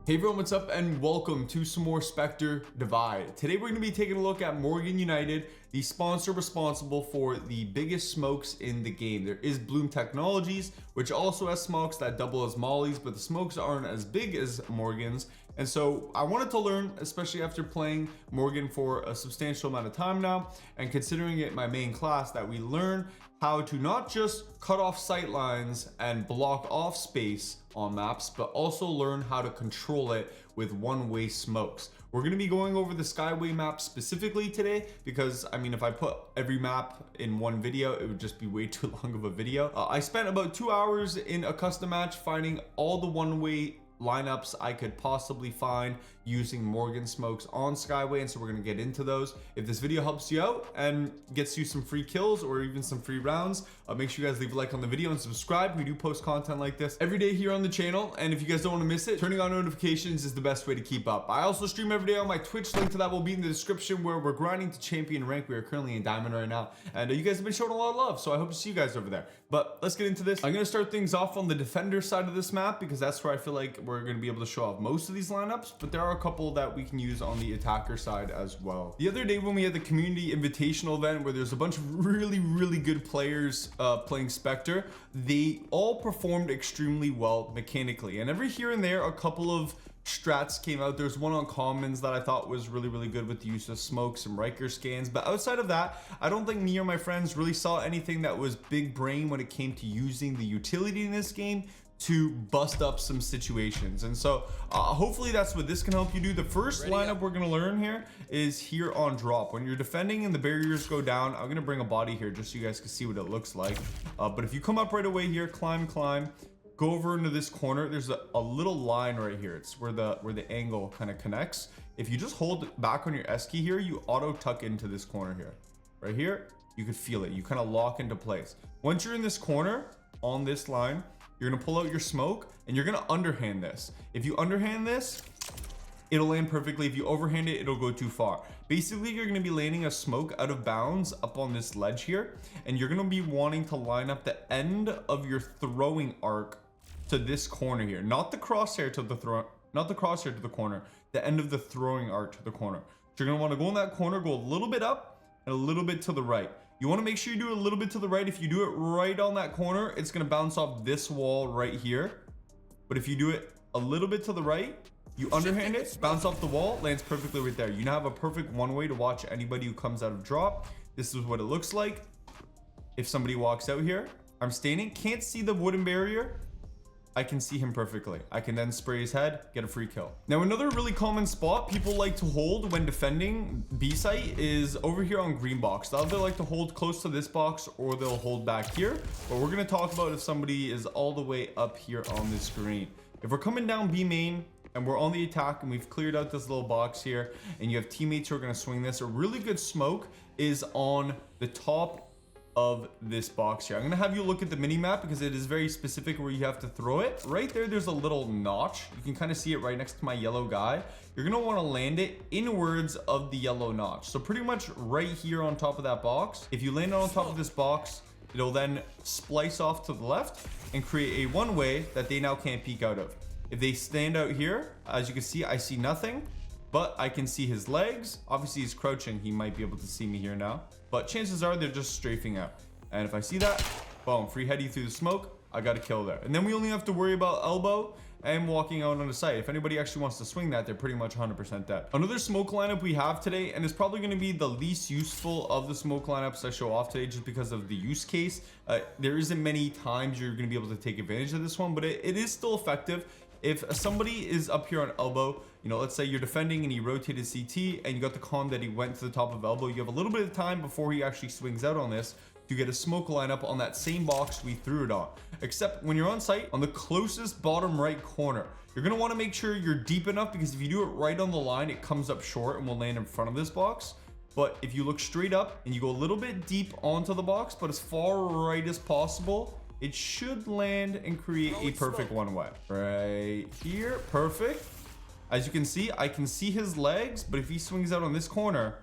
Hey everyone, what's up and welcome to some more Spectre Divide. Today we're going to be taking a look at Morrgen United, the sponsor responsible for the biggest smokes in the game. There is Bloom Technologies, which also has smokes that double as mollies, but the smokes aren't as big as Morrgen's. And so I wanted to learn, especially after playing Morrgen for a substantial amount of time now, and considering it my main class, that we learn how to not just cut off sight lines and block off space on maps, but also learn how to control it with one-way smokes. We're going to be going over the Skyway map specifically today because, I mean, if I put every map in one video, it would just be way too long of a video. I spent about 2 hours in a custom match finding all the one-way lineups I could possibly find using Morrgen smokes on Skyway, and so we're going to get into those. If this video helps you out and gets you some free kills or even some free rounds, make sure you guys leave a like on the video and subscribe. We do post content like this every day here on the channel, and if you guys don't want to miss it, turning on notifications is the best way to keep up. I also stream every day on my Twitch. Link to that will be in the description, where we're grinding to champion rank. We are currently in diamond right now, and you guys have been showing a lot of love, so I hope to see you guys over there. But let's get into this. I'm going to start things off on the defender side of this map because that's where I feel like we're going to be able to show off most of these lineups, but there are a couple that we can use on the attacker side as well. The other day when we had the community invitational event where there's a bunch of really good players playing Spectre, they all performed extremely well mechanically, and every here and there a couple of strats came out. There's one on commons that I thought was really good with the use of smokes and Riker scans, but outside of that, I don't think me or my friends really saw anything that was big brain when it came to using the utility in this game to bust up some situations. And so hopefully that's what this can help you do. The first lineup we're going to learn here is here on drop. When you're defending and the barriers go down, I'm going to bring a body here just so you guys can see what it looks like. But if you come up right away here, climb, go over into this corner, there's a little line right here. It's where the angle kind of connects. If you just hold back on your S key here, you auto tuck into this corner here. Right here, you can feel it. You kind of lock into place. Once you're in this corner on this line, you're gonna pull out your smoke and you're gonna underhand this. If you underhand this, it'll land perfectly. If you overhand it, it'll go too far. Basically, you're gonna be landing a smoke out of bounds up on this ledge here, and you're gonna be wanting to line up the end of your throwing arc to this corner here, not the crosshair to the corner, the end of the throwing arc to the corner. So you're gonna want to go in that corner, go a little bit up and a little bit to the right. You want to make sure you do it a little bit to the right. If you do it right on that corner, it's going to bounce off this wall right here. But if you do it a little bit to the right, you underhand it, bounce off the wall, lands perfectly right there. You now have a perfect one way to watch anybody who comes out of drop. This is what it looks like. If somebody walks out here, I'm standing, can't see the wooden barrier, I can see him perfectly. I can then spray his head, get a free kill. Now, another really common spot people like to hold when defending B site is over here on green box. They'll either like to hold close to this box or they'll hold back here. But we're gonna talk about if somebody is all the way up here on this screen. If we're coming down B main and we're on the attack and we've cleared out this little box here and you have teammates who are gonna swing this, a really good smoke is on the top of this box here. I'm gonna have you look at the mini map because it is very specific where you have to throw it. Right there's a little notch. You can kind of see it right next to my yellow guy. You're gonna want to land it inwards of the yellow notch. So pretty much right here on top of that box. If you land it on top of this box, it'll then splice off to the left and create a one-way that they now can't peek out of. If they stand out here, as you can see, I see nothing, but I can see his legs. Obviously he's crouching, he might be able to see me here now, but chances are they're just strafing out. And if I see that, boom, free heady through the smoke, I got a kill there. And then we only have to worry about elbow and walking out on the site. If anybody actually wants to swing that, they're pretty much 100% dead. Another smoke lineup we have today, and it's probably going to be the least useful of the smoke lineups I show off today just because of the use case. There isn't many times you're going to be able to take advantage of this one, but it is still effective. If somebody is up here on elbow, you know, let's say you're defending and he rotated CT and you got the comm that he went to the top of elbow, you have a little bit of time before he actually swings out on this to get a smoke lineup on that same box we threw it on. Except when you're on site, on the closest bottom right corner, you're gonna wanna make sure you're deep enough, because if you do it right on the line, it comes up short and will land in front of this box. But if you look straight up and you go a little bit deep onto the box, but as far right as possible, it should land and create a perfect one-way. Right here, perfect. As you can see, I can see his legs, but if he swings out on this corner,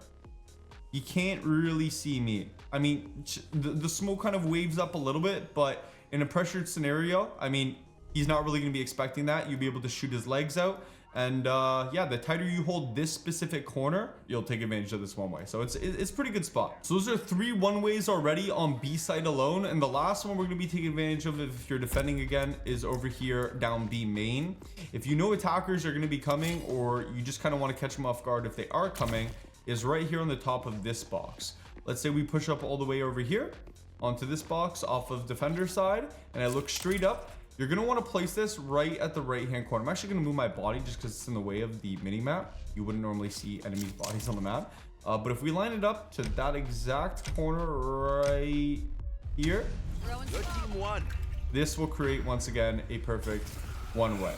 you can't really see me. I mean, the smoke kind of waves up a little bit, but in a pressured scenario, I mean, he's not really going to be expecting that. You'll be able to shoot his legs out And yeah, the tighter you hold this specific corner, you'll take advantage of this one way. So it's pretty good spot. So those are 3 one-ways already on B side alone. And the last one we're going to be taking advantage of if you're defending again is over here down B main. If you know attackers are going to be coming, or you just kind of want to catch them off guard if they are coming, is right here on the top of this box. Let's say we push up all the way over here onto this box off of defender side, and I look straight up. You're going to want to place this right at the right hand corner. I'm actually going to move my body just because it's in the way of the mini map. You wouldn't normally see enemies' bodies on the map. But if we line it up to that exact corner right here, Good team won. this will create once again a perfect one way.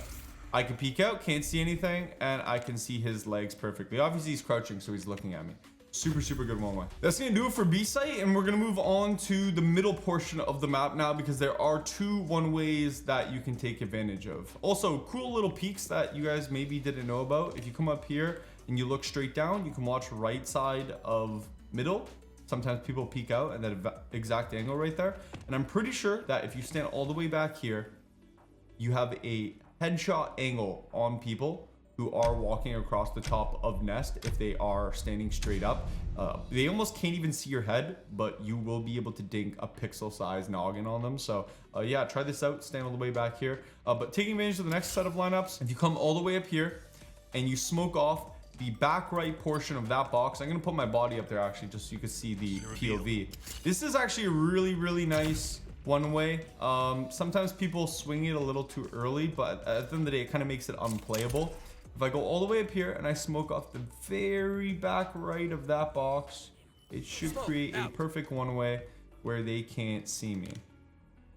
I can peek out, can't see anything, and I can see his legs perfectly. Obviously he's crouching, so he's looking at me. Super good one way. That's gonna do it for B site, and we're gonna move on to the middle portion of the map now, because there are 2 one ways that you can take advantage of. Also, cool little peaks that you guys maybe didn't know about. If you come up here and you look straight down, you can watch right side of middle. Sometimes people peek out at that exact angle right there. And I'm pretty sure that if you stand all the way back here, you have a headshot angle on people who are walking across the top of nest if they are standing straight up. They almost can't even see your head, but you will be able to dink a pixel size noggin on them. So yeah, try this out, stand all the way back here. But taking advantage of the next set of lineups, if you come all the way up here and you smoke off the back right portion of that box, I'm gonna put my body up there actually just so you can see the POV. This is actually a really nice one way. Sometimes people swing it a little too early, but at the end of the day, it kind of makes it unplayable. If I go all the way up here and I smoke off the very back right of that box, it should create a perfect one way where they can't see me.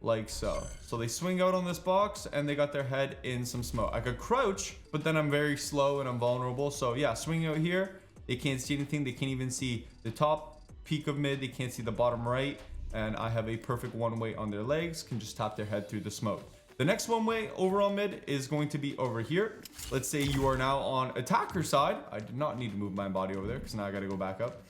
Like so. So they swing out on this box and they got their head in some smoke. I could crouch, but then I'm very slow and I'm vulnerable. So yeah, swing out here, they can't see anything. They can't even see the top peak of mid. They can't see the bottom right. And I have a perfect one way on their legs, can just tap their head through the smoke. The next one way over on mid is going to be over here. Let's say you are now on attacker side. I did not need to move my body over there because now I got to go back up.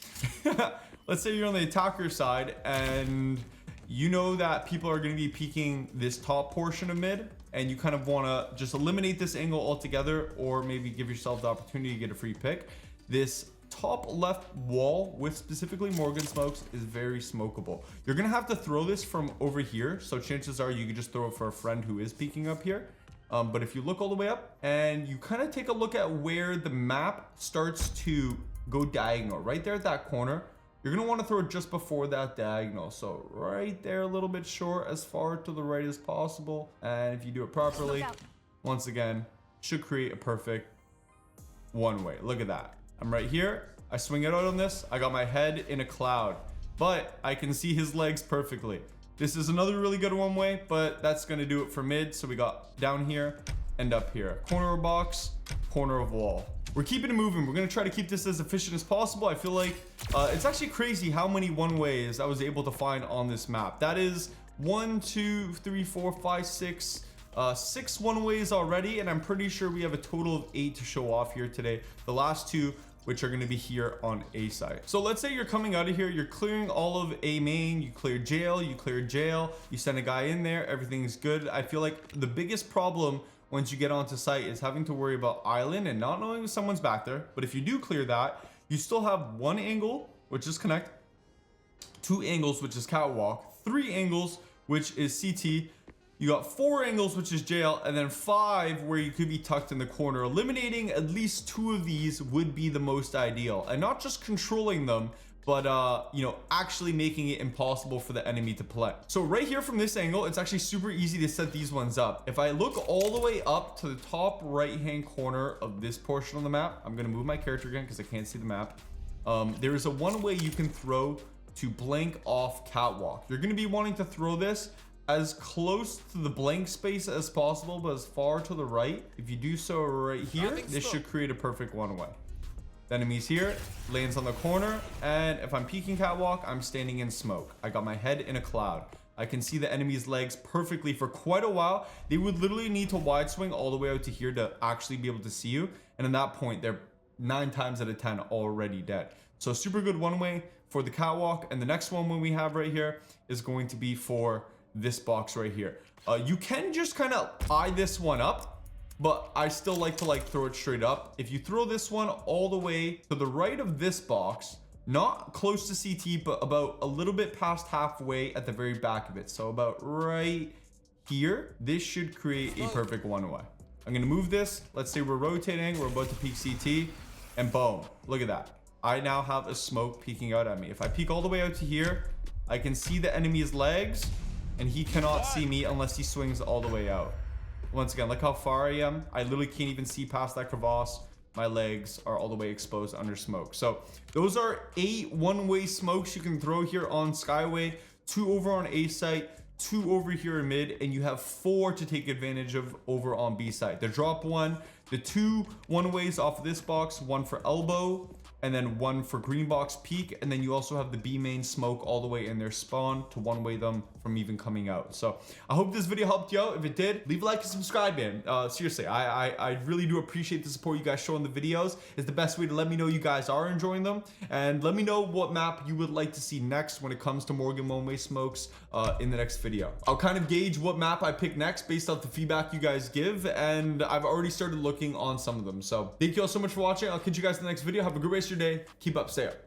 Let's say you're on the attacker side and you know that people are going to be peeking this top portion of mid, and you kind of want to just eliminate this angle altogether, or maybe give yourself the opportunity to get a free pick. This top left wall with specifically Morrgen smokes is very smokable. You're gonna have to throw this from over here, so chances are you could just throw it for a friend who is peeking up here. But if you look all the way up and you kind of take a look at where the map starts to go diagonal, right there at that corner, you're gonna want to throw it just before that diagonal. So right there, a little bit short, as far to the right as possible. And if you do it properly, once again, should create a perfect one way. Look at that. I'm right here. I swing it out on this. I got my head in a cloud, but I can see his legs perfectly. This is another really good one way, but that's going to do it for mid. So we got down here and up here. Corner of box, corner of wall. We're keeping it moving. We're going to try to keep this as efficient as possible. I feel like it's actually crazy how many one ways I was able to find on this map. That is 1, 2, 3, 4, 5, 6. 6 one ways already, and I'm pretty sure we have a total of 8 to show off here today. The last 2 which are going to be here on A side. So let's say you're coming out of here, you're clearing all of A main, you clear jail, you send a guy in there, everything's good. I feel like the biggest problem once you get onto site is having to worry about island and not knowing if someone's back there. But if you do clear that, you still have 1 angle, which is connect, 2 angles, which is catwalk, 3 angles, which is CT. You got 4 angles, which is jail, and then 5 where you could be tucked in the corner. Eliminating at least 2 of these would be the most ideal, and not just controlling them, but you know, actually making it impossible for the enemy to play. So right here from this angle, it's actually super easy to set these ones up. If I look all the way up to the top right hand corner of this portion of the map, I'm gonna move my character again because I can't see the map. There is a one way you can throw to blank off catwalk. You're gonna be wanting to throw this as close to the blank space as possible, but as far to the right. If you do so right here, this should create a perfect one way. The enemy's here, lands on the corner, and if I'm peeking catwalk, I'm standing in smoke. I got my head in a cloud. I can see the enemy's legs perfectly for quite a while. They would literally need to wide swing all the way out to here to actually be able to see you. And at that point, they're 9 times out of 10 already dead. So super good one way for the catwalk. And the next one we have right here is going to be for this box right here. You can just kind of eye this one up but I still like to throw it straight up. If you throw this one all the way to the right of this box, not close to CT, but about a little bit past halfway at the very back of it, so about right here, this should create a perfect one-way. I'm gonna move this. Let's say we're rotating, we're about to peek CT, and boom, look at that. I now have a smoke peeking out at me. If I peek all the way out to here, I can see the enemy's legs, and he cannot see me unless he swings all the way out. Once again, look how far I am. I literally can't even see past that crevasse. My legs are all the way exposed under smoke. So those are 8 one-way smokes you can throw here on Skyway, 2 over on A site, 2 over here in mid, and you have 4 to take advantage of over on B site. The drop one, the 2 one-ways off of this box, 1 for elbow, and then 1 for green box peak, and then you also have the B main smoke all the way in their spawn to one-way them from even coming out. So I hope this video helped you out. If it did, leave a like and subscribe, man. Seriously, I really do appreciate the support you guys show in the videos. It's the best way to let me know you guys are enjoying them, and let me know what map you would like to see next when it comes to Morrgen one-way smokes in the next video. I'll kind of gauge what map I pick next based off the feedback you guys give, and I've already started looking on some of them. So thank you all so much for watching. I'll catch you guys in the next video. Have a good rest of your day. Keep up, stay up.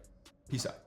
Peace out.